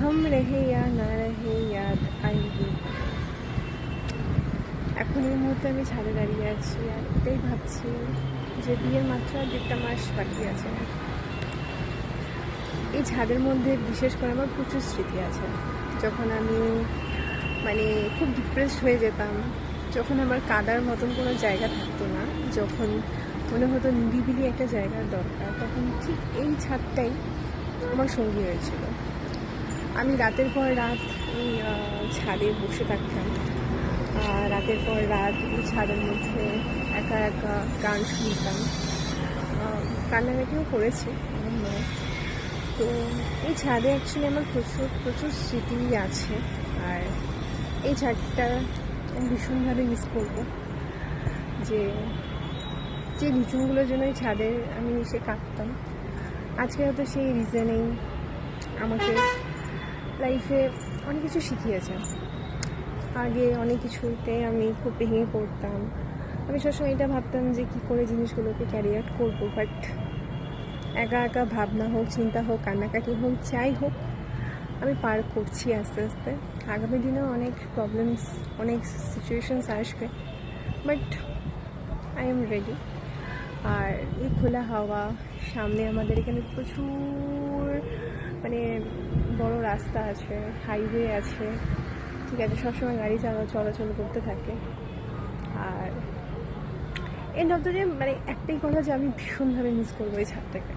हम रहे या ना रहे याद आएगी। এখন এই মুহূর্তে আমি ছাদে দাঁড়িয়ে আছি আর এটাই ভাবছি যে বিয়ের মাত্র আর 1.5 মাস বাকি আছে। এই ছাদের মধ্যে বিশেষ করে আমার প্রচুর স্মৃতি আছে। যখন আমি মানে খুব ডিপ্রেসড হয়ে যেতাম, যখন আমার কাদার মতন কোনো জায়গা থাকতো না, যখন মনে হতো নিরিবিলি একটা জায়গার দরকার, তখন ঠিক এই ছাদটাই আমার সঙ্গী হয়েছিল। আমি রাতের পর রাত এই ছাদে বসে থাকতাম, রাতের পর রাত এই ছাদের মধ্যে একা একা গান শুনতাম, কান্নাকাটিও করেছি আমার নয়। তো এই ছাদে অ্যাকচুয়ালি আমার প্রচুর প্রচুর স্মৃতি আছে, আর এই ছাদটা আমি ভীষণভাবে মিস করবো। যে যে রিজনগুলোর জন্য এই ছাদে আমি এসে কাঁদতাম, আজকে হয়তো সেই রিজনেই আমাকে লাইফে অনেক কিছু শিখিয়েছে। আগে অনেক কিছুতে আমি খুব ভেঙে পড়তাম, আমি সবসময় এটা ভাবতাম যে কী করে জিনিসগুলোকে ক্যারি আউট করবো, বাট একা একা ভাবনা হোক, চিন্তা হোক, কান্নাকাটি হোক, যাই হোক, আমি পার করছি আস্তে আস্তে। আগামী দিনেও অনেক প্রবলেমস, অনেক সিচুয়েশনস আসবে, বাট আই এম রেডি। আর এই খোলা হাওয়া, সামনে আমাদের এখানে প্রচুর মানে বড় রাস্তা আছে, হাইওয়ে আছে, ঠিক আছে, সবসময় গাড়ি চলাচল করতে থাকে। আর এর মধ্যে মানে একটাই কথা যে আমি ভীষণভাবে মিস করবো এই ছাদটাকে।